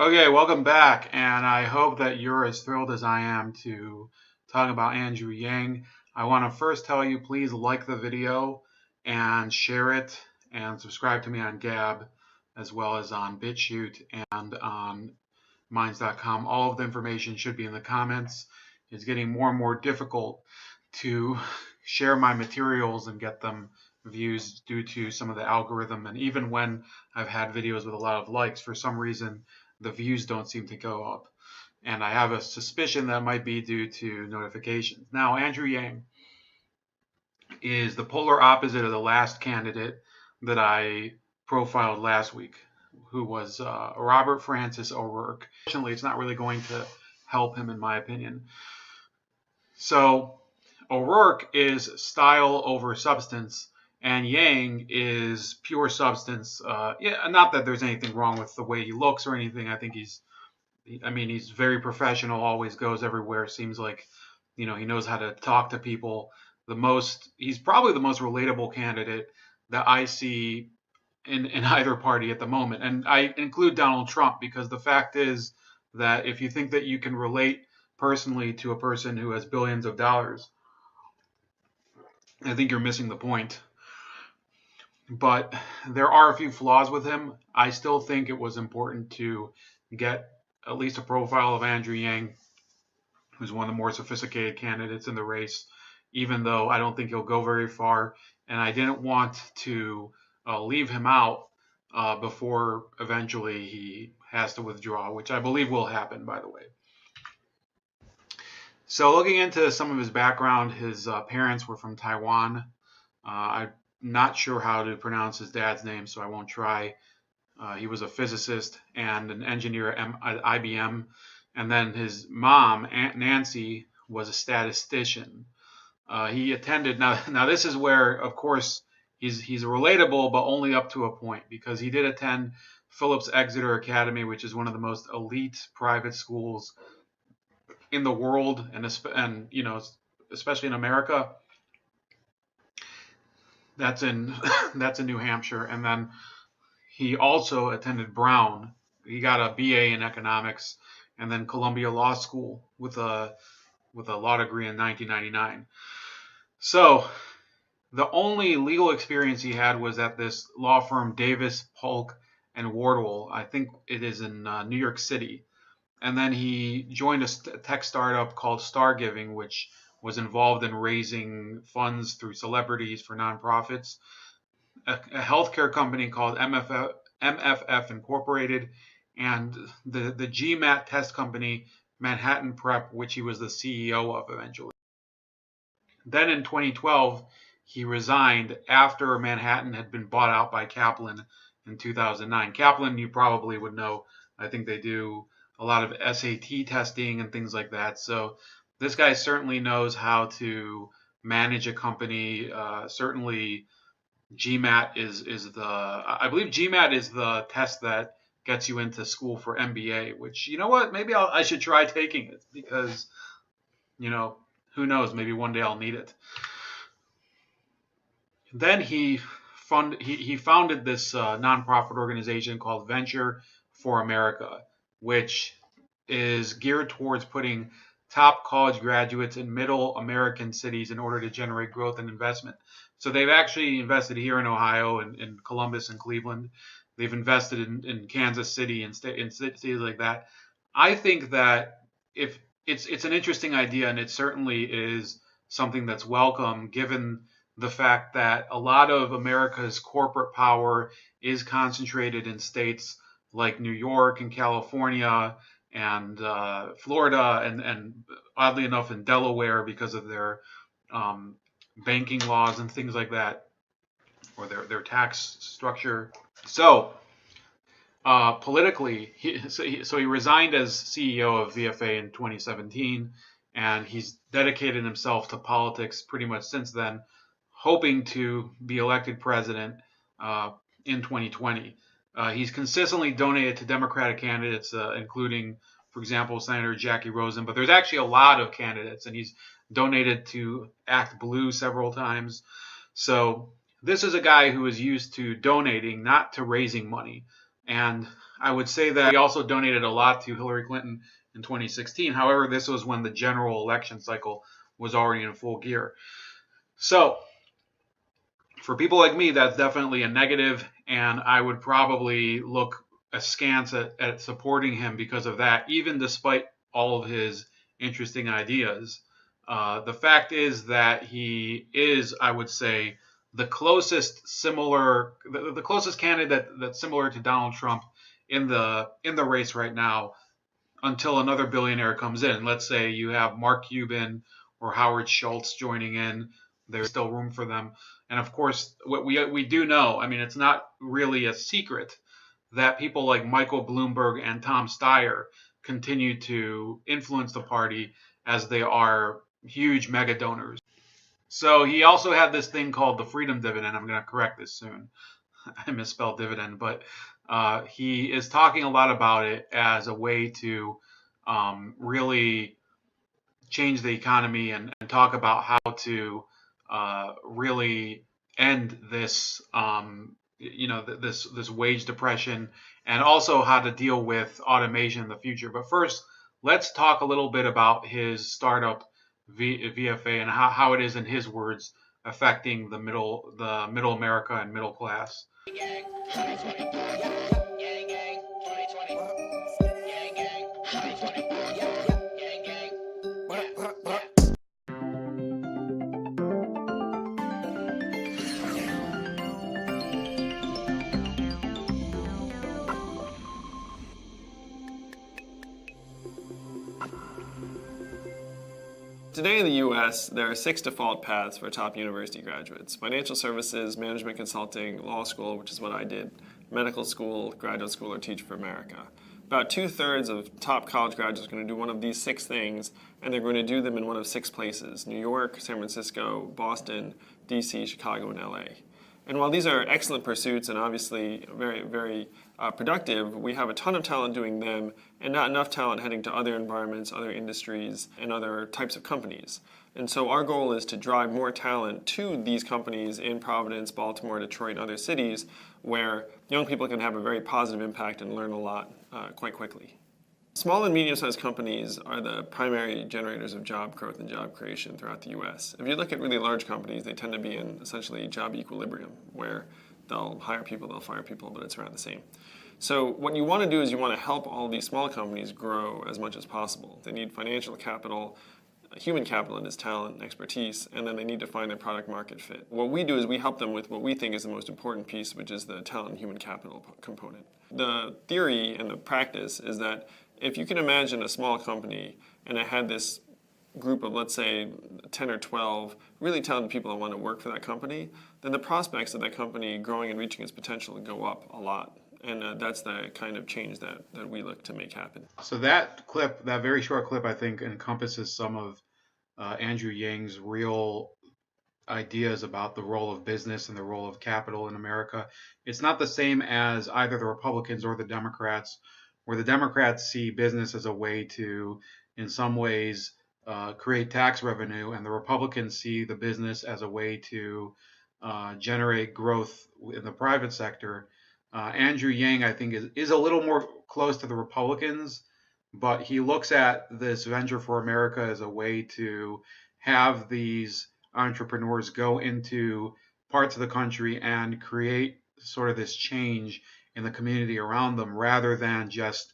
Okay, welcome back, and I hope that you're as thrilled as I am to talk about Andrew Yang. I want to first tell you, please like the video and share it, and subscribe to me on Gab, as well as on BitChute and on Minds.com. All of the information should be in the comments. It's getting more and more difficult to share my materials and get them views due to some of the algorithm. And even when I've had videos with a lot of likes, for some reason, the views don't seem to go up. And I have a suspicion that might be due to notifications. Now, Andrew Yang is the polar opposite of the last candidate that I profiled last week, who was Robert Francis O'Rourke. Fortunately, it's not really going to help him, in my opinion. So O'Rourke is style over substance, and Yang is pure substance. Yeah, not that there's anything wrong with the way he looks or anything. I think he's very professional, always goes everywhere. Seems like, he knows how to talk to people. He's probably the most relatable candidate that I see in either party at the moment. And I include Donald Trump because the fact is that if you think that you can relate personally to a person who has billions of dollars, I think you're missing the point. But there are a few flaws with him. I still think it was important to get at least a profile of Andrew Yang, who's one of the more sophisticated candidates in the race, even though I don't think he'll go very far. And I didn't want to leave him out before eventually he has to withdraw, which I believe will happen, by the way. So looking into some of his background, his parents were from Taiwan. I'm not sure how to pronounce his dad's name, so I won't try. He was a physicist and an engineer at IBM. And then his mom, Aunt Nancy, was a statistician. He attended, now this is where, of course, he's relatable, but only up to a point, because he did attend Phillips Exeter Academy, which is one of the most elite private schools in the world, and especially in America. That's in New Hampshire. And then he also attended Brown. He got a BA in economics, and then Columbia Law School with a law degree in 1999. So the only legal experience he had was at this law firm, Davis, Polk, and Wardwell. I think it is in New York City. And then he joined a tech startup called Stargiving, which was involved in raising funds through celebrities for nonprofits. A healthcare company called MFF Incorporated, and the GMAT test company, Manhattan Prep, which he was the CEO of eventually. Then in 2012, he resigned after Manhattan had been bought out by Kaplan in 2009. Kaplan, you probably would know. I think they do a lot of SAT testing and things like that. So this guy certainly knows how to manage a company. Certainly GMAT I believe GMAT is the test that gets you into school for MBA, which, you know what, maybe I should try taking it, because, who knows, maybe one day I'll need it. Then he founded this nonprofit organization called Venture for America, which is geared towards putting top college graduates in middle American cities in order to generate growth and investment. So they've actually invested here in Ohio, in Columbus and Cleveland. They've invested in Kansas City and in cities like that. I think that if it's an interesting idea, and it certainly is something that's welcome, given the fact that a lot of America's corporate power is concentrated in states like New York and California and Florida, and oddly enough in Delaware, because of their banking laws and things like that, or their tax structure. So politically, he resigned as CEO of VFA in 2017, and he's dedicated himself to politics pretty much since then, hoping to be elected president in 2020. He's consistently donated to Democratic candidates, including, for example, Senator Jackie Rosen. But there's actually a lot of candidates, and he's donated to Act Blue several times. So this is a guy who is used to donating, not to raising money. And I would say that he also donated a lot to Hillary Clinton in 2016. However, this was when the general election cycle was already in full gear. So for people like me, that's definitely a negative, and I would probably look askance at supporting him because of that, even despite all of his interesting ideas. The fact is that he is, I would say, the closest candidate that's similar to Donald Trump in the race right now, until another billionaire comes in. Let's say you have Mark Cuban or Howard Schultz joining in. There's still room for them. And of course, what we do know, I mean, it's not really a secret that people like Michael Bloomberg and Tom Steyer continue to influence the party as they are huge mega donors. So he also had this thing called the Freedom Dividend. I'm going to correct this soon. I misspelled dividend, but he is talking a lot about it as a way to really change the economy and talk about how to really end this, this wage depression, and also how to deal with automation in the future. But first, let's talk a little bit about his startup VFA and how it is, in his words, affecting the middle America and middle class. Gang, 2020. Gang, gang, 2020. Gang, gang, 2020. Gang, gang. Today in the U.S., there are 6 default paths for top university graduates: financial services, management consulting, law school, which is what I did, medical school, graduate school, or Teach for America. About 2/3 of top college graduates are going to do one of these 6 things, and they're going to do them in one of 6 places: New York, San Francisco, Boston, D.C., Chicago, and L.A. And while these are excellent pursuits and obviously very, very productive, we have a ton of talent doing them and not enough talent heading to other environments, other industries, and other types of companies. And so our goal is to drive more talent to these companies in Providence, Baltimore, Detroit, and other cities where young people can have a very positive impact and learn a lot quite quickly. Small and medium-sized companies are the primary generators of job growth and job creation throughout the U.S. If you look at really large companies, they tend to be in essentially job equilibrium, where they'll hire people, they'll fire people, but it's around the same. So what you want to do is you want to help all these small companies grow as much as possible. They need financial capital, human capital, and its talent and expertise, and then they need to find their product market fit. What we do is we help them with what we think is the most important piece, which is the talent and human capital component. The theory and the practice is that if you can imagine a small company and it had this group of, let's say, 10 or 12 really talented people that want to work for that company, then the prospects of that company growing and reaching its potential go up a lot. And that's the kind of change that we look to make happen. So that clip, that very short clip, I think encompasses some of Andrew Yang's real ideas about the role of business and the role of capital in America. It's not the same as either the Republicans or the Democrats, where the Democrats see business as a way to, in some ways, create tax revenue, and the Republicans see the business as a way to generate growth in the private sector. Andrew Yang, I think, is a little more close to the Republicans, but he looks at this Venture for America as a way to have these entrepreneurs go into parts of the country and create sort of this change in the community around them, rather than just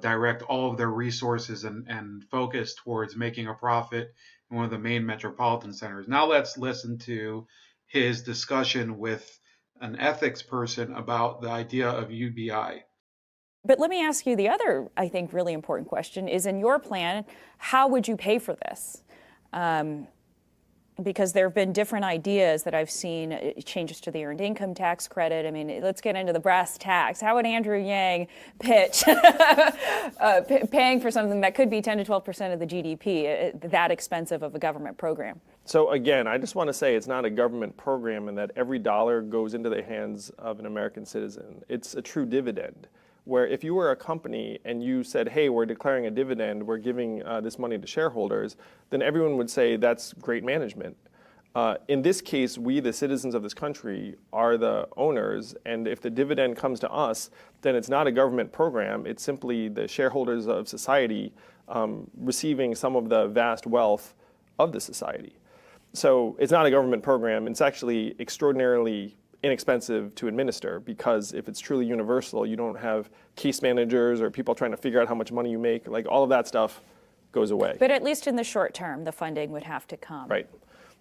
direct all of their resources and focus towards making a profit in one of the main metropolitan centers. Now let's listen to his discussion with an ethics person about the idea of UBI. But let me ask you the other, I think, really important question is, in your plan, how would you pay for this? Because there have been different ideas that I've seen, changes to the earned income tax credit. I mean, let's get into the brass tacks. How would Andrew Yang pitch paying for something that could be 10 to 12% of the GDP, that expensive of a government program? So again, I just want to say it's not a government program and that every dollar goes into the hands of an American citizen. It's a true dividend, where if you were a company and you said, hey, we're declaring a dividend, we're giving this money to shareholders, then everyone would say that's great management. In this case, we, the citizens of this country, are the owners, and if the dividend comes to us, then it's not a government program. It's simply the shareholders of society receiving some of the vast wealth of the society. So it's not a government program. It's actually extraordinarily inexpensive to administer, because if it's truly universal, you don't have case managers or people trying to figure out how much money you make. Like, all of that stuff goes away. But at least in the short term, the funding would have to come. Right.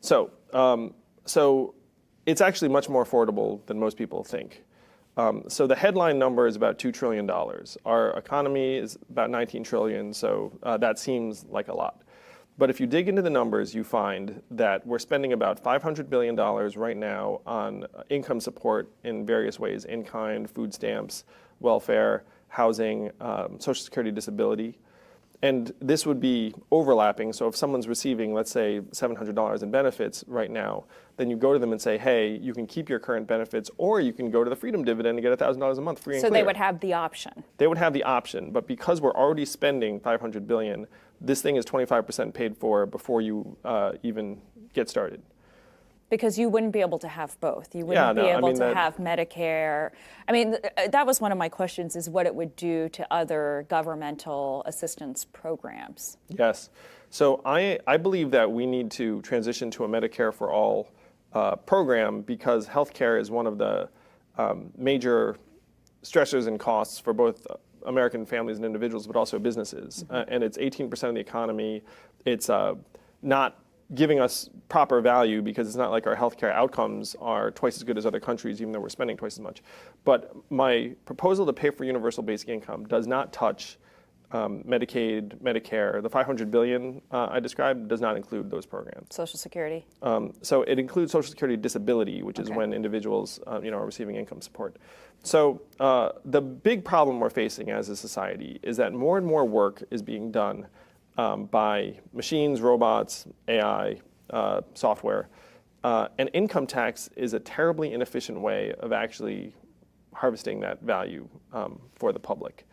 So, so it's actually much more affordable than most people think. So the headline number is about $2 trillion. Our economy is about 19 trillion, so that seems like a lot. But if you dig into the numbers, you find that we're spending about $500 billion right now on income support in various ways: in-kind, food stamps, welfare, housing, Social Security, disability. And this would be overlapping. So if someone's receiving, let's say, $700 in benefits right now, then you go to them and say, hey, you can keep your current benefits, or you can go to the Freedom Dividend and get $1,000 a month free and clear. So they would have the option. They would have the option. But because we're already spending $500 billion, this thing is 25% paid for before you even get started. Because you wouldn't be able to have both. You wouldn't be able to have Medicare. I mean, that was one of my questions, is what it would do to other governmental assistance programs. Yes. So I believe that we need to transition to a Medicare for All program, because healthcare is one of the major stressors and costs for both American families and individuals, but also businesses. And it's 18% of the economy. It's not giving us proper value, because it's not like our healthcare outcomes are twice as good as other countries, even though we're spending twice as much. But my proposal to pay for universal basic income does not touch Medicaid, Medicare. The $500 billion I described does not include those programs. Social Security? So it includes Social Security disability, which is when individuals are receiving income support. So the big problem we're facing as a society is that more and more work is being done by machines, robots, AI, software. And income tax is a terribly inefficient way of actually harvesting that value for the public.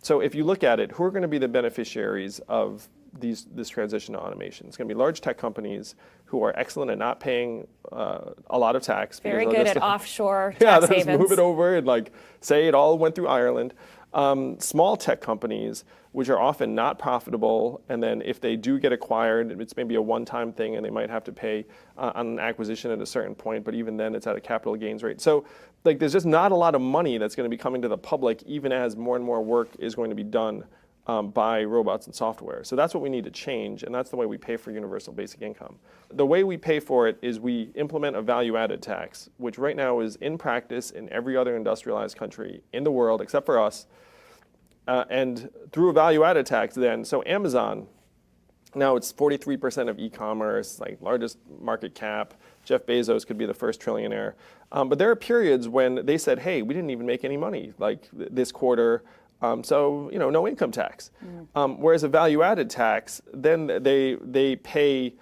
So if you look at it, who are going to be the beneficiaries of this transition to automation? It's going to be large tech companies who are excellent at not paying a lot of tax. Very good at offshore tax havens. Just move it over and say it all went through Ireland. Small tech companies, which are often not profitable, and then if they do get acquired, it's maybe a one-time thing, and they might have to pay on an acquisition at a certain point, but even then it's at a capital gains rate. So there's just not a lot of money that's going to be coming to the public, even as more and more work is going to be done by robots and software. So that's what we need to change, and that's the way we pay for universal basic income. The way we pay for it is we implement a value-added tax, which right now is in practice in every other industrialized country in the world except for us. And through a value-added tax then, so Amazon, now it's 43% of e-commerce, largest market cap. Jeff Bezos could be the first trillionaire. But there are periods when they said, hey, we didn't even make any money this quarter, so no income tax. Whereas a value-added tax, then they pay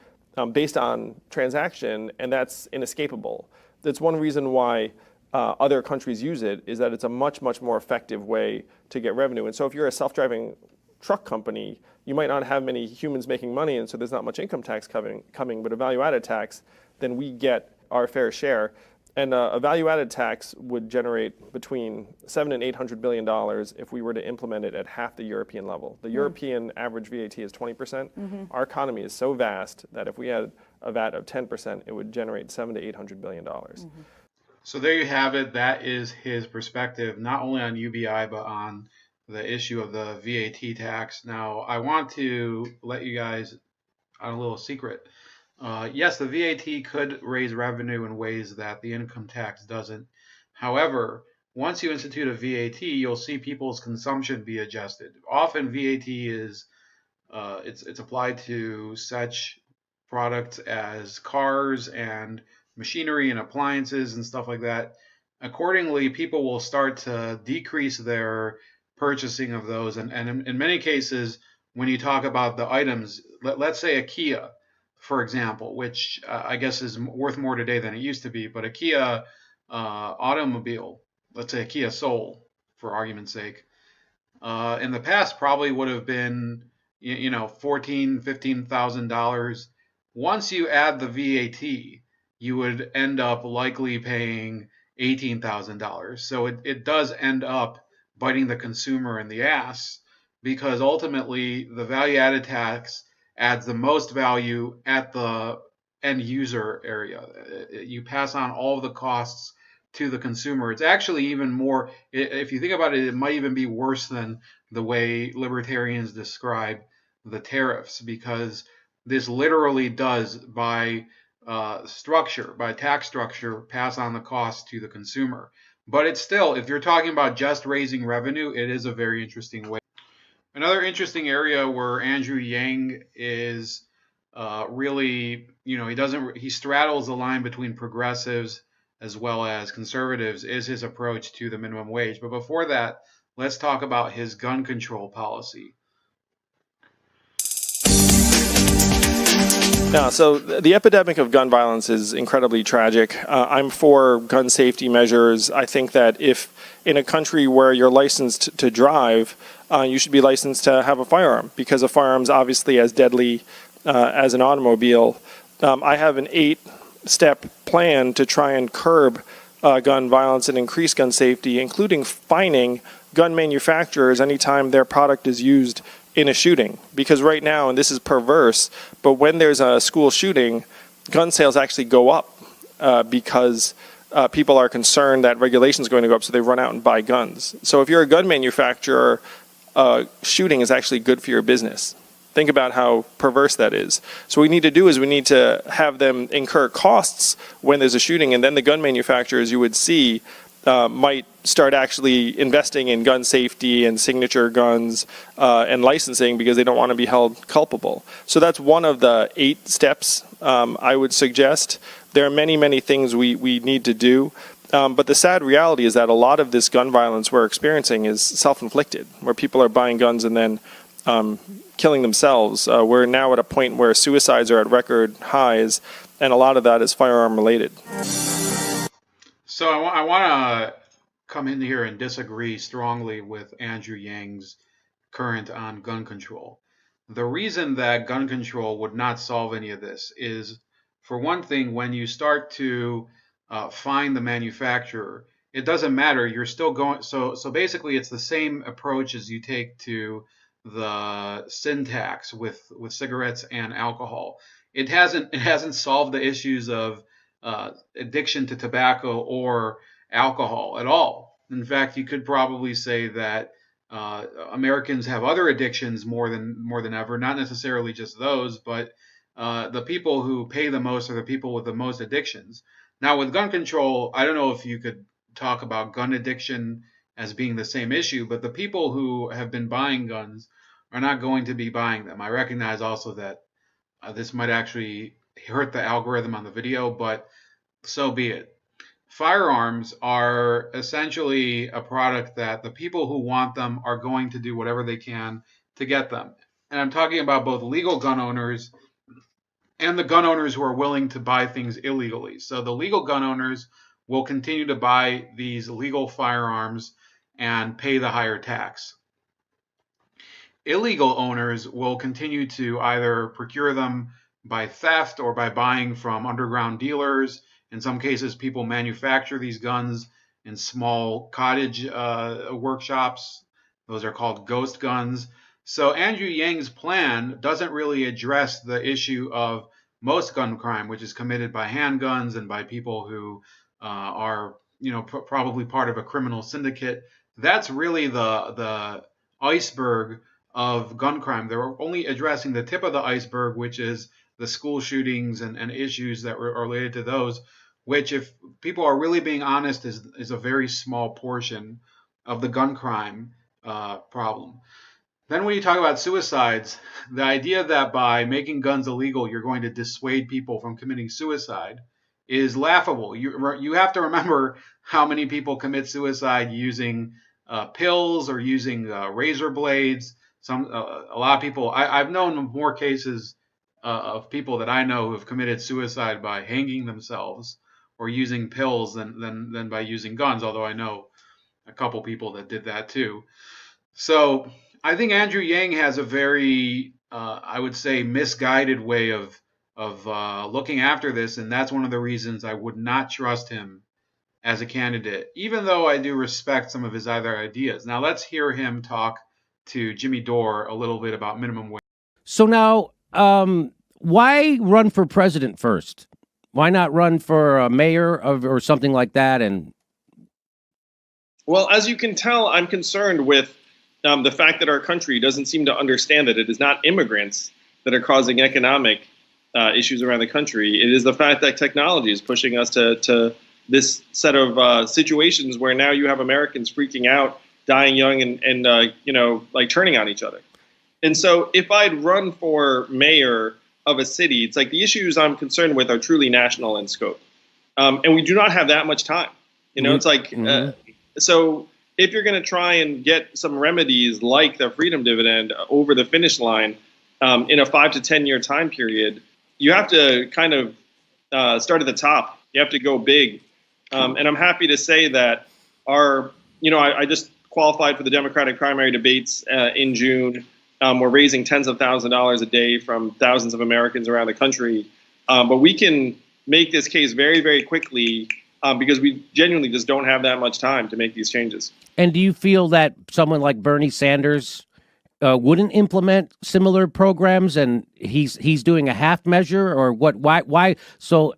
based on transaction, and that's inescapable. That's one reason why other countries use it, is that it's a much, much more effective way to get revenue. And so if you're a self-driving truck company, you might not have many humans making money, and so there's not much income tax coming, but a value-added tax, then we get our fair share. And a value-added tax would generate between $700 and $800 billion if we were to implement it at half the European level. The European average VAT is 20%. Our economy is so vast that if we had a VAT of 10%, it would generate $700 to $800 billion. So there you have it. That is his perspective, not only on UBI, but on the issue of the VAT tax. Now, I want to let you guys on a little secret. Yes, the VAT could raise revenue in ways that the income tax doesn't. However, once you institute a VAT, you'll see people's consumption be adjusted. Often VAT is it's applied to such products as cars and machinery and appliances and stuff like that. Accordingly, people will start to decrease their purchasing of those. And in many cases, when you talk about the items, let's say a Kia, for example, which I guess is worth more today than it used to be, but a Kia automobile, let's say a Kia Soul, for argument's sake, in the past probably would have been $14,000, $15,000. Once you add the VAT, you would end up likely paying $18,000. So it does end up biting the consumer in the ass, because ultimately the value added tax adds the most value at the end user area. You pass on all of the costs to the consumer. It's actually even more, if you think about it, it might even be worse than the way libertarians describe the tariffs, because this literally does, by tax structure, pass on the cost to the consumer. But it's still, if you're talking about just raising revenue, it is a very interesting way. Another interesting area where Andrew Yang is really, he straddles the line between progressives as well as conservatives, is his approach to the minimum wage. But before that, let's talk about his gun control policy. Yeah, so the epidemic of gun violence is incredibly tragic. I'm for gun safety measures. I think that if in a country where you're licensed to drive, you should be licensed to have a firearm, because a firearm is obviously as deadly as an automobile. I have an 8-step plan to try and curb gun violence and increase gun safety, including fining gun manufacturers anytime their product is used in a shooting. Because right now, and this is perverse, but when there's a school shooting, gun sales actually go up because people are concerned that regulation is going to go up, so they run out and buy guns. So if you're a gun manufacturer, shooting is actually good for your business. Think about how perverse that is. So what we need to do is we need to have them incur costs when there's a shooting, and then the gun manufacturers, you would see, might start actually investing in gun safety and signature guns and licensing, because they don't want to be held culpable. So that's one of the 8 steps I would suggest. There are many, many things we need to do. But the sad reality is that a lot of this gun violence we're experiencing is self-inflicted, where people are buying guns and then killing themselves. We're now at a point where suicides are at record highs, and a lot of that is firearm related. So I want to come in here and disagree strongly with Andrew Yang's current on gun control. The reason that gun control would not solve any of this is, for one thing, when you start to fine the manufacturer, it doesn't matter. You're still going. So basically, it's the same approach as you take to the sin tax with cigarettes and alcohol. It hasn't solved the issues of addiction to tobacco or alcohol at all. In fact, you could probably say that Americans have other addictions more than ever. Not necessarily just those, but the people who pay the most are the people with the most addictions. Now, with gun control, I don't know if you could talk about gun addiction as being the same issue, but the people who have been buying guns are not going to be buying them. I recognize also that this might actually hurt the algorithm on the video, but so be it. Firearms are essentially a product that the people who want them are going to do whatever they can to get them. And I'm talking about both legal gun owners and the gun owners who are willing to buy things illegally. So the legal gun owners will continue to buy these legal firearms and pay the higher tax. Illegal owners will continue to either procure them by theft or by buying from underground dealers. In some cases, people manufacture these guns in small cottage workshops. Those are called ghost guns. So Andrew Yang's plan doesn't really address the issue of most gun crime, which is committed by handguns and by people who are, probably part of a criminal syndicate. That's really the iceberg of gun crime. They're only addressing the tip of the iceberg, which is the school shootings and issues that were related to those, which, if people are really being honest, is a very small portion of the gun crime problem. Then when you talk about suicides, the idea that by making guns illegal, you're going to dissuade people from committing suicide is laughable. You have to remember how many people commit suicide using pills or using razor blades. A lot of people, I've known more cases of people that I know who have committed suicide by hanging themselves or using pills than by using guns, although I know a couple people that did that too. So I think Andrew Yang has a very, I would say, misguided way of looking after this, and that's one of the reasons I would not trust him as a candidate, even though I do respect some of his other ideas. Now let's hear him talk to Jimmy Dore a little bit about minimum wage. So now, why run for president first? Why not run for a mayor or something like that? And well, as you can tell, I'm concerned with the fact that our country doesn't seem to understand that it is not immigrants that are causing economic issues around the country. It is the fact that technology is pushing us to this set of situations where now you have Americans freaking out, dying young, and like turning on each other. And so if I'd run for mayor of a city, it's like the issues I'm concerned with are truly national in scope. And we do not have that much time. It's like, so if you're going to try and get some remedies like the freedom dividend over the finish line in a 5 to 10 year time period, you have to kind of start at the top. You have to go big. And I'm happy to say that I just qualified for the Democratic primary debates in June. We're raising tens of thousands of dollars a day from thousands of Americans around the country. But we can make this case very, very quickly because we genuinely just don't have that much time to make these changes. And do you feel that someone like Bernie Sanders wouldn't implement similar programs, and he's doing a half measure, or what? Why? So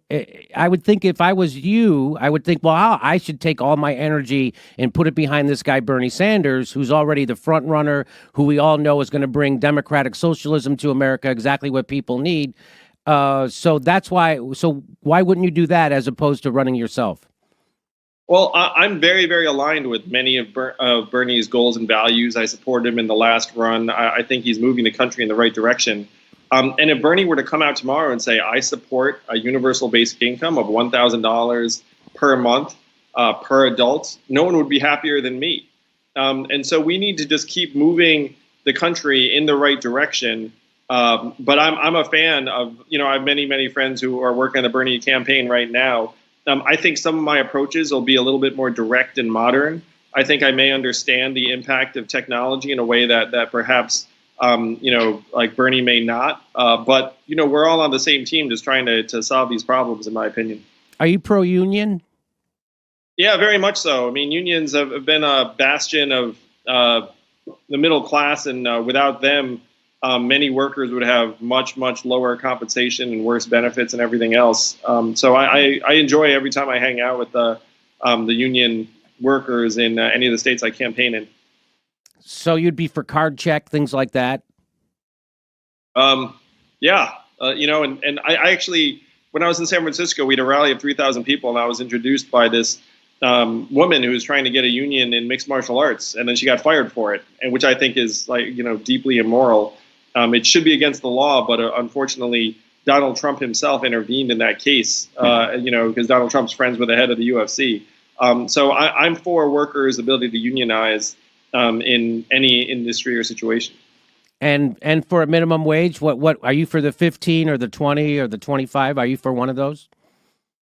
I would think if I was you, I would think, well, I should take all my energy and put it behind this guy Bernie Sanders, who's already the front runner, who we all know is going to bring democratic socialism to America, exactly what people need. So that's why. So why wouldn't you do that as opposed to running yourself? Well, I'm very, very aligned with many of Bernie's goals and values. I supported him in the last run. I think he's moving the country in the right direction. And if Bernie were to come out tomorrow and say, I support a universal basic income of $1,000 per month per adult, no one would be happier than me. And so we need to just keep moving the country in the right direction. But I'm a fan of, I have many, many friends who are working on the Bernie campaign right now. I think some of my approaches will be a little bit more direct and modern. I think I may understand the impact of technology in a way that perhaps, like Bernie may not. But, we're all on the same team just trying to solve these problems, in my opinion. Are you pro-union? Yeah, very much so. I mean, unions have been a bastion of the middle class, and without them, many workers would have much, much lower compensation and worse benefits and everything else. So I enjoy every time I hang out with the union workers in any of the states I campaign in. So you'd be for card check, things like that? Yeah. And I actually, when I was in San Francisco, we had a rally of 3,000 people, and I was introduced by this woman who was trying to get a union in mixed martial arts, and then she got fired for it, and which I think is deeply immoral. It should be against the law, but unfortunately, Donald Trump himself intervened in that case, because Donald Trump's friends with the head of the UFC. So I'm for workers' ability to unionize in any industry or situation. And for a minimum wage, what are you for, the 15 or the 20 or the 25? Are you for one of those?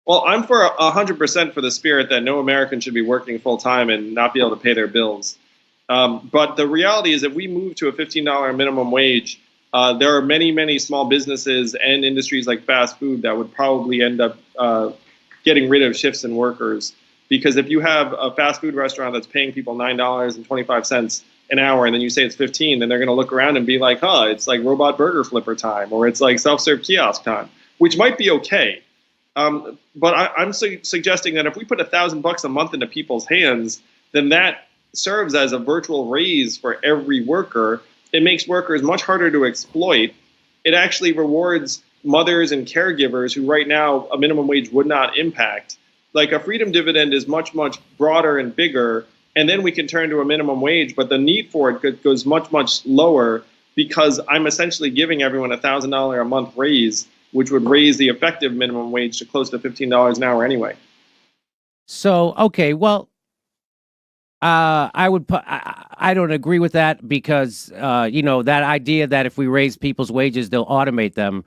Well, I'm for 100% for the spirit that no American should be working full time and not be able to pay their bills. But the reality is, if we move to a $15 minimum wage, there are many, many small businesses and industries like fast food that would probably end up getting rid of shifts in workers. Because if you have a fast food restaurant that's paying people $9.25 an hour, and then you say it's 15, then they're going to look around and be like, it's like robot burger flipper time, or it's like self-serve kiosk time, which might be okay. But I'm suggesting that if we put $1,000 a month into people's hands, then that serves as a virtual raise for every worker. It makes workers much harder to exploit. It actually rewards mothers and caregivers who right now a minimum wage would not impact. Like a freedom dividend is much, much broader and bigger, and then we can turn to a minimum wage, but the need for it goes much, much lower, because I'm essentially giving everyone $1,000 a month raise, which would raise the effective minimum wage to close to $15 an hour anyway. So, okay, well, I don't agree with that, because that idea that if we raise people's wages, they'll automate them.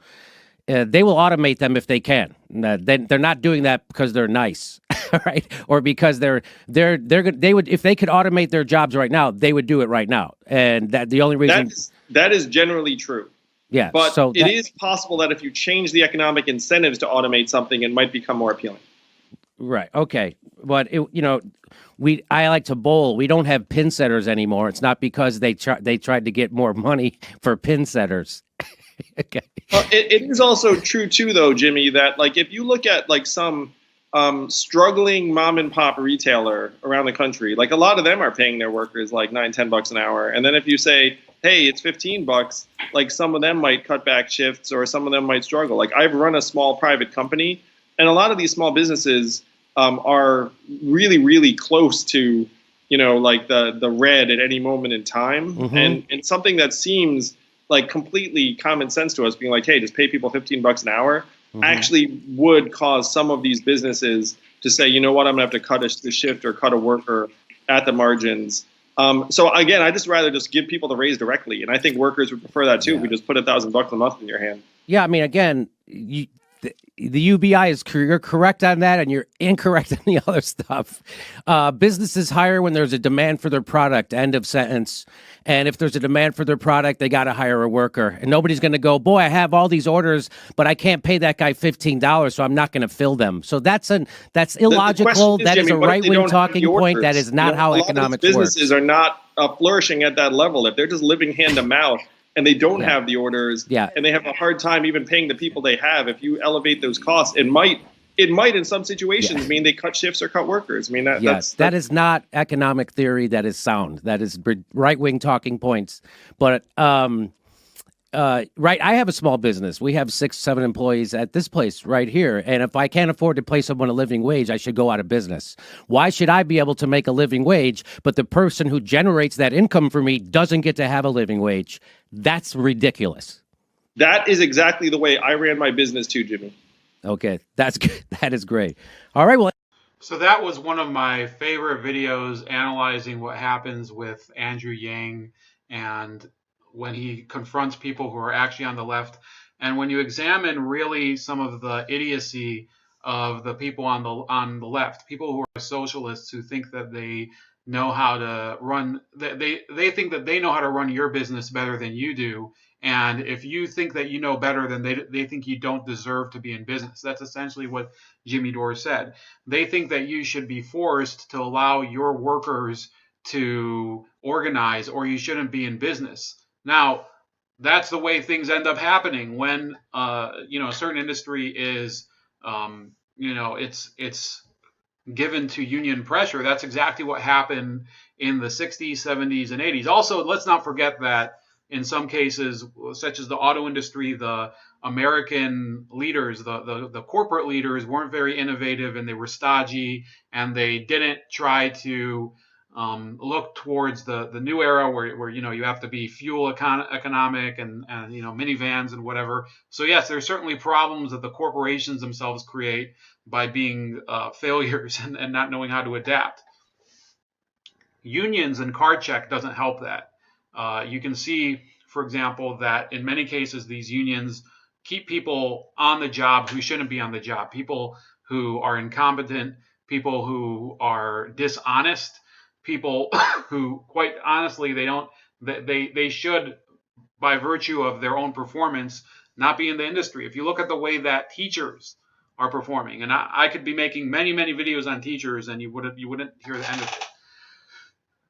They will automate them if they can. They're not doing that because they're nice, right? Or because they would, if they could automate their jobs right now, they would do it right now. And that the only reason that is generally true. Yeah. But So it is possible that if you change the economic incentives to automate something, it might become more appealing. right. Okay. But I like to bowl. We don't have pin setters anymore. It's not because they tried to get more money for pin setters. Okay. It is also true too, though, Jimmy, that like if you look at like some struggling mom and pop retailer around the country, like a lot of them are paying their workers like $9-10 an hour. And then if you say, hey, it's $15, like some of them might cut back shifts or some of them might struggle. Like I've run a small private company, and a lot of these small businesses are really, really close to, like the red at any moment in time. Mm-hmm. And something that seems like completely common sense to us, being like, hey, just pay people $15 an hour, actually would cause some of these businesses to say, you know what, I'm gonna have to cut a shift or cut a worker at the margins. So again, I just rather just give people the raise directly, and I think workers would prefer that too. If we just put $1,000 a month in your hand. Yeah, I mean, again, the UBI you're correct on that, and you're incorrect on the other stuff. Businesses hire when there's a demand for their product. End of sentence. And if there's a demand for their product, they got to hire a worker. And nobody's going to go, boy, I have all these orders, but I can't pay that guy $15, so I'm not going to fill them. So that's illogical. That is a right-wing talking point. That is not how economics works. Businesses are not flourishing at that level. If they're just living hand to mouth and they don't have the orders, and they have a hard time even paying the people they have, if you elevate those costs, it might in some situations mean they cut shifts or cut workers. I mean, that is not economic theory. That is sound. That is right-wing talking points. But right, I have a small business. We have 6-7 employees at this place right here. And if I can't afford to pay someone a living wage, I should go out of business. Why should I be able to make a living wage, but the person who generates that income for me doesn't get to have a living wage? That's ridiculous. That is exactly the way I ran my business too, Jimmy. Okay, that's good. That is great. All right, well. So that was one of my favorite videos analyzing what happens with Andrew Yang and when he confronts people who are actually on the left. And when you examine really some of the idiocy of the people on the left, people who are socialists who think that they know how to run, they think that they know how to run your business better than you do. And if you think that you know better, then they think you don't deserve to be in business. That's essentially what Jimmy Dore said. They think that you should be forced to allow your workers to organize, or you shouldn't be in business. Now, that's the way things end up happening when a certain industry is it's given to union pressure. That's exactly what happened in the 60s, 70s, and 80s. Also, let's not forget that in some cases, such as the auto industry, the American leaders, the corporate leaders weren't very innovative, and they were stodgy, and they didn't try to look towards the new era where you have to be fuel economic and minivans and whatever. So yes, there's certainly problems that the corporations themselves create by being failures and not knowing how to adapt. Unions and card check doesn't help that. You can see, for example, that in many cases these unions keep people on the job who shouldn't be on the job, people who are incompetent, people who are dishonest, people who, quite honestly, they should, by virtue of their own performance, not be in the industry. If you look at the way that teachers are performing, and I could be making many, many videos on teachers, and you wouldn't hear the end of it.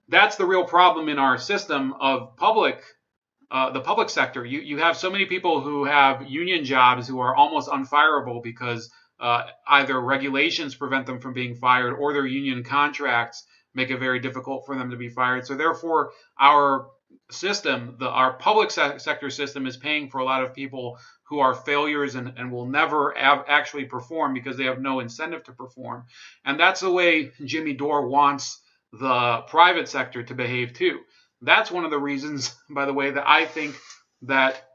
That's the real problem in our system of the public sector. You have so many people who have union jobs who are almost unfireable because either regulations prevent them from being fired, or their union contracts make it very difficult for them to be fired. So therefore, our system, our public sector system, is paying for a lot of people who are failures and will never actually perform because they have no incentive to perform. And that's the way Jimmy Dore wants the private sector to behave too. That's one of the reasons, by the way, that I think that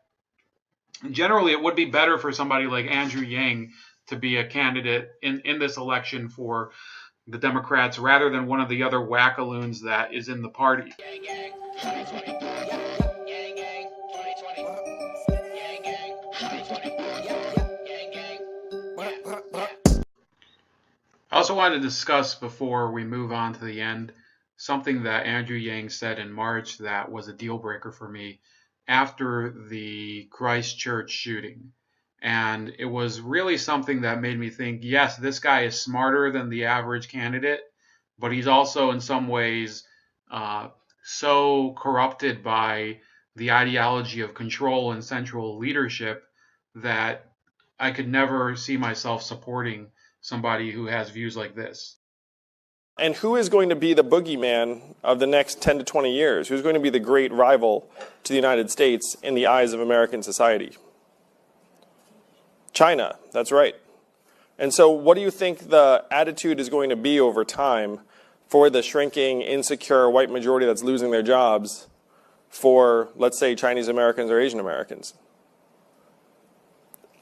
generally it would be better for somebody like Andrew Yang to be a candidate in this election for the Democrats rather than one of the other wackaloons that is in the party. I also wanted to discuss, before we move on to the end, something that Andrew Yang said in March that was a deal breaker for me. after the Christchurch shooting. And it was really something that made me think, yes, this guy is smarter than the average candidate, but he's also in some ways so corrupted by the ideology of control and central leadership that I could never see myself supporting somebody who has views like this. And who is going to be the boogeyman of the next 10 to 20 years? Who's going to be the great rival to the United States in the eyes of American society? China, that's right. And so what do you think the attitude is going to be over time for the shrinking, insecure white majority that's losing their jobs for, let's say, Chinese Americans or Asian Americans?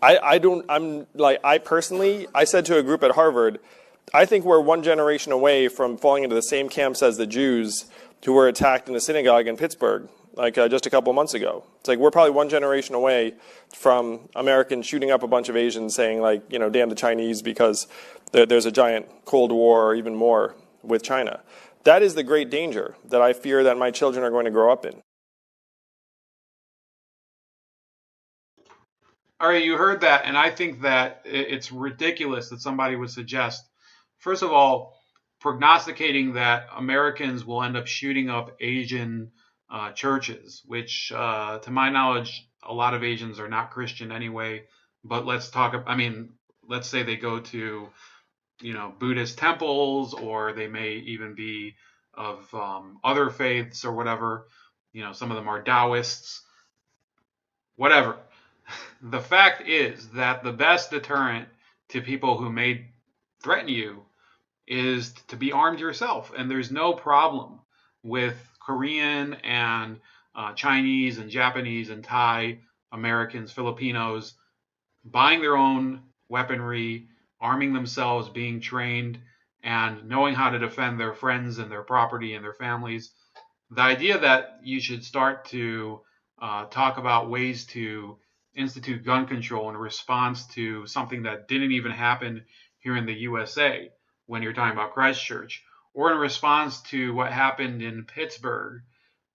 I personally said to a group at Harvard, I think we're one generation away from falling into the same camps as the Jews who were attacked in a synagogue in Pittsburgh, just a couple months ago. It's like we're probably one generation away from Americans shooting up a bunch of Asians saying, damn the Chinese because there's a giant Cold War or even more with China. That is the great danger that I fear that my children are going to grow up in. All right, you heard that, and I think that it's ridiculous that somebody would suggest, first of all, prognosticating that Americans will end up shooting up Asian churches, which, to my knowledge, a lot of Asians are not Christian anyway. But let's say they go to, Buddhist temples, or they may even be of other faiths or whatever. Some of them are Taoists, whatever. The fact is that the best deterrent to people who may threaten you is to be armed yourself. And there's no problem with Korean and Chinese and Japanese and Thai Americans, Filipinos buying their own weaponry, arming themselves, being trained, and knowing how to defend their friends and their property and their families. The idea that you should start to talk about ways to institute gun control in response to something that didn't even happen here in the USA, when you're talking about Christchurch, or in response to what happened in Pittsburgh,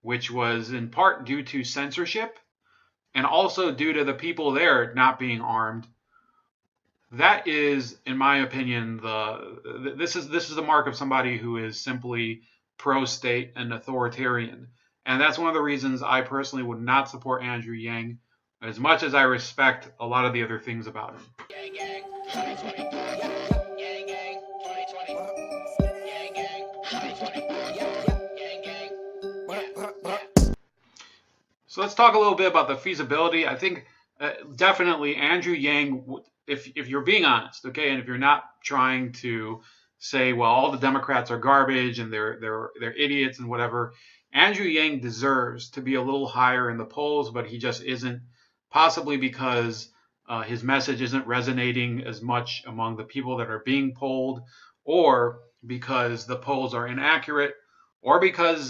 which was in part due to censorship and also due to the people there not being armed. That is, in my opinion, this is the mark of somebody who is simply pro-state and authoritarian. And that's one of the reasons I personally would not support Andrew Yang, as much as I respect a lot of the other things about him. So let's talk a little bit about the feasibility. I think definitely Andrew Yang, if you're being honest, okay, and if you're not trying to say, well, all the Democrats are garbage and they're idiots and whatever, Andrew Yang deserves to be a little higher in the polls, but he just isn't, possibly because his message isn't resonating as much among the people that are being polled, or because the polls are inaccurate, or because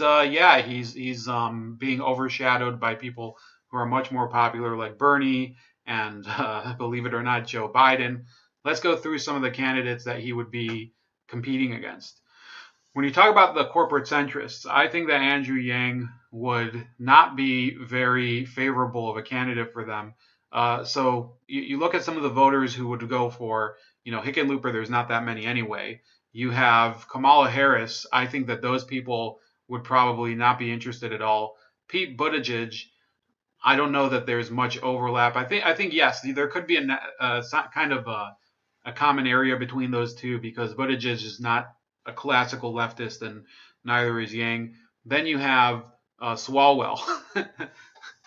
he's being overshadowed by people who are much more popular, like Bernie and believe it or not, Joe Biden. Let's go through some of the candidates that he would be competing against. When you talk about the corporate centrists, I think that Andrew Yang would not be very favorable of a candidate for them. So you look at some of the voters who would go for, Hickenlooper, there's not that many anyway. You have Kamala Harris. I think that those people would probably not be interested at all. Pete Buttigieg, I don't know that there's much overlap. I think yes, there could be a kind of a common area between those two, because Buttigieg is not a classical leftist and neither is Yang. Then you have Swalwell,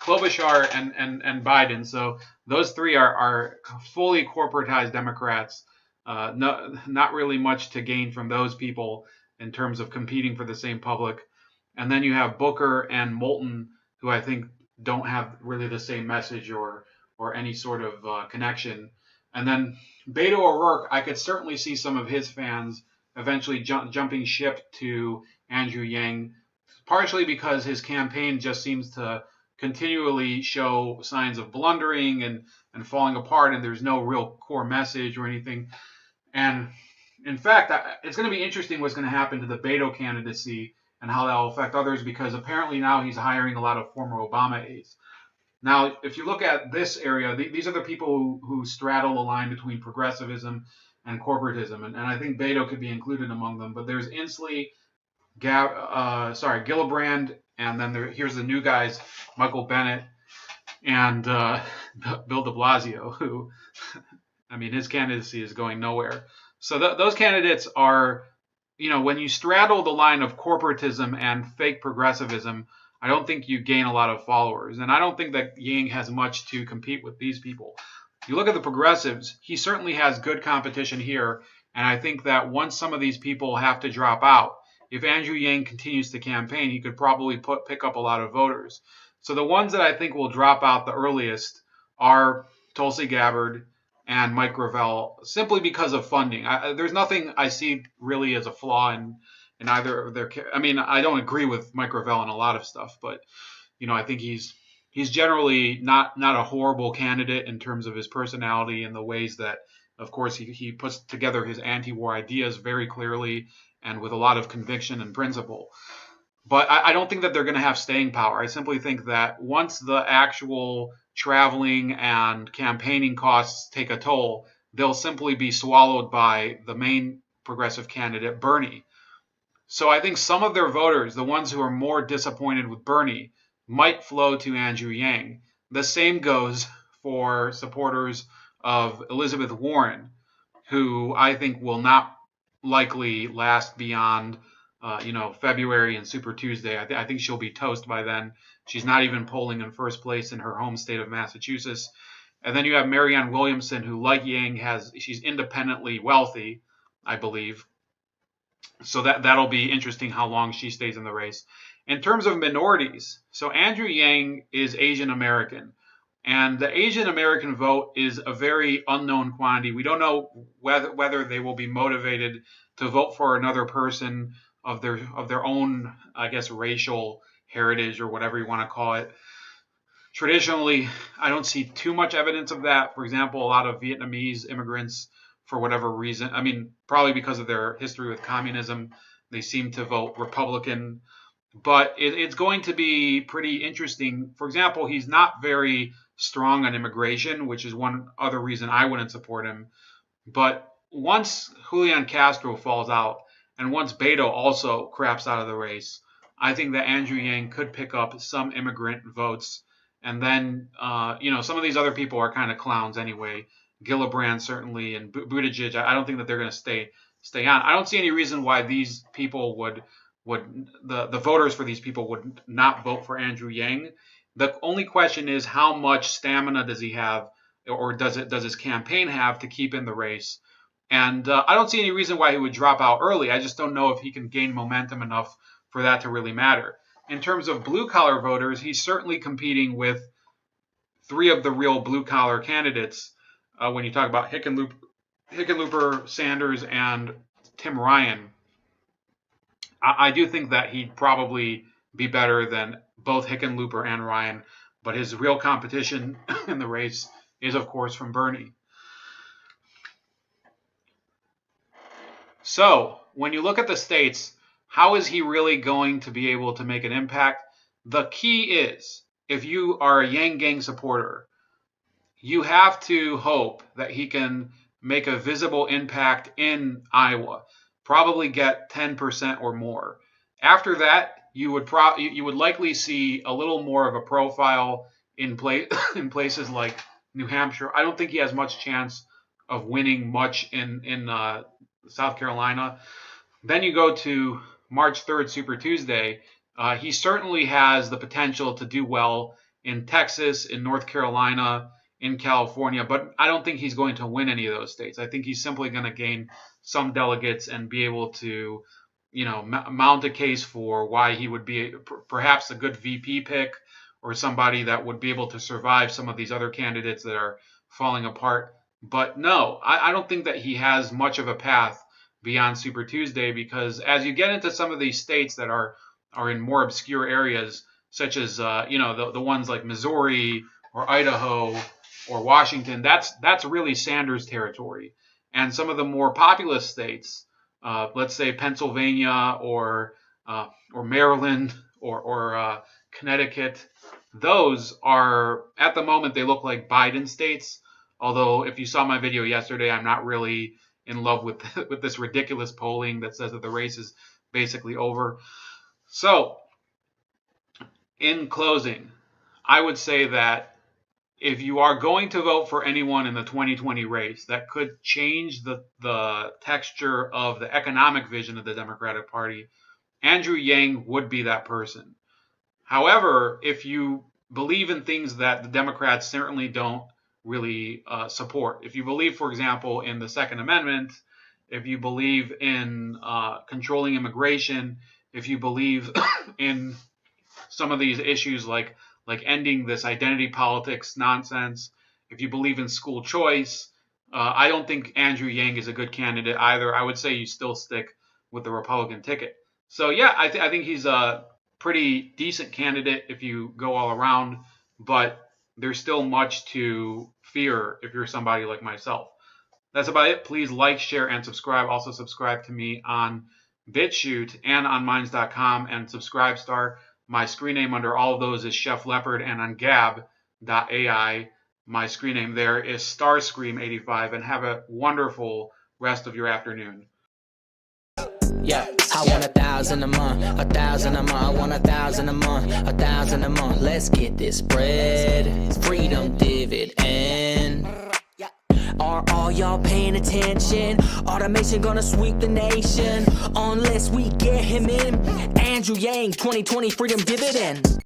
Klobuchar, and Biden. So those three are fully corporatized Democrats. Not really much to gain from those people in terms of competing for the same public. And then you have Booker and Moulton, who I think don't have really the same message or any sort of connection. And then Beto O'Rourke, I could certainly see some of his fans eventually jumping ship to Andrew Yang, partially because his campaign just seems to continually show signs of blundering and falling apart, and there's no real core message or anything. And in fact, it's going to be interesting what's going to happen to the Beto candidacy and how that will affect others, because apparently now he's hiring a lot of former Obama aides. Now, if you look at this area, these are the people who straddle the line between progressivism and corporatism, and I think Beto could be included among them. But there's Inslee, Gillibrand, and then here's the new guys, Michael Bennett and Bill de Blasio, who, I mean, his candidacy is going nowhere. So those candidates are, when you straddle the line of corporatism and fake progressivism, I don't think you gain a lot of followers. And I don't think that Yang has much to compete with these people. You look at the progressives, he certainly has good competition here. And I think that once some of these people have to drop out, if Andrew Yang continues to campaign, he could probably pick up a lot of voters. So the ones that I think will drop out the earliest are Tulsi Gabbard and Mike Gravel, simply because of funding. There's nothing I see really as a flaw in either of their. I mean, I don't agree with Mike Gravel on a lot of stuff, but I think he's generally not a horrible candidate in terms of his personality and the ways that, of course, he puts together his anti-war ideas very clearly and with a lot of conviction and principle. But I don't think that they're going to have staying power. I simply think that once the actual traveling and campaigning costs take a toll, they'll simply be swallowed by the main progressive candidate, Bernie. So I think some of their voters, the ones who are more disappointed with Bernie, might flow to Andrew Yang. The same goes for supporters of Elizabeth Warren, who I think will not likely last beyond February and Super Tuesday. I think she'll be toast by then. She's not even polling in first place in her home state of Massachusetts. And then you have Marianne Williamson, who, like Yang, she's independently wealthy, I believe. So that'll be interesting how long she stays in the race. In terms of minorities, so Andrew Yang is Asian American. And the Asian American vote is a very unknown quantity. We don't know whether they will be motivated to vote for another person of their own, I guess, racial heritage or whatever you want to call it. Traditionally, I don't see too much evidence of that. For example, a lot of Vietnamese immigrants, for whatever reason, I mean, probably because of their history with communism, they seem to vote Republican. But it's going to be pretty interesting. For example, he's not very strong on immigration, which is one other reason I wouldn't support him. But once Julian Castro falls out, and once Beto also craps out of the race, I think that Andrew Yang could pick up some immigrant votes. And then, some of these other people are kind of clowns anyway. Gillibrand certainly, and Buttigieg. I don't think that they're going to stay on. I don't see any reason why these people would the voters for these people would not vote for Andrew Yang. The only question is, how much stamina does he have, or does his campaign have to keep in the race? And I don't see any reason why he would drop out early. I just don't know if he can gain momentum enough for that to really matter. In terms of blue-collar voters, he's certainly competing with three of the real blue-collar candidates when you talk about Hickenlooper, Sanders, and Tim Ryan. I do think that he'd probably be better than both Hickenlooper and Ryan, but his real competition in the race is, of course, from Bernie. So when you look at the states, how is he really going to be able to make an impact? The key is, if you are a Yang Gang supporter, you have to hope that he can make a visible impact in Iowa, probably get 10% or more. After that, you would likely see a little more of a profile in places like New Hampshire. I don't think he has much chance of winning much in South Carolina. Then you go to March 3rd, Super Tuesday. He certainly has the potential to do well in Texas, in North Carolina, in California, but I don't think he's going to win any of those states. I think he's simply going to gain some delegates and be able to, mount a case for why he would be perhaps a good VP pick, or somebody that would be able to survive some of these other candidates that are falling apart. But no, I don't think that he has much of a path beyond Super Tuesday, because as you get into some of these states that are in more obscure areas, such as the ones like Missouri or Idaho or Washington, that's really Sanders territory. And some of the more populous states, let's say Pennsylvania or Maryland or Connecticut. Those are, at the moment, they look like Biden states. Although, if you saw my video yesterday, I'm not really in love with with this ridiculous polling that says that the race is basically over. So, in closing, I would say that if you are going to vote for anyone in the 2020 race that could change the texture of the economic vision of the Democratic Party, Andrew Yang would be that person. However, if you believe in things that the Democrats certainly don't really support, if you believe, for example, in the Second Amendment, if you believe in controlling immigration, if you believe in some of these issues like ending this identity politics nonsense, if you believe in school choice, I don't think Andrew Yang is a good candidate either. I would say you still stick with the Republican ticket. So yeah, I think he's a pretty decent candidate if you go all around, but there's still much to fear if you're somebody like myself. That's about it. Please like, share, and subscribe. Also subscribe to me on BitChute and on Minds.com and Subscribestar. My screen name under all of those is Chef Leopard, and on Gab.ai, my screen name there is Starscream85, and have a wonderful rest of your afternoon. Yeah, I want 1,000 a month, 1,000 a month, I want 1,000 a month, 1,000 a month. Let's get this bread, freedom dividend. Are all y'all paying attention? Automation gonna sweep the nation unless we get him in. Andrew Yang, 2020 freedom dividend.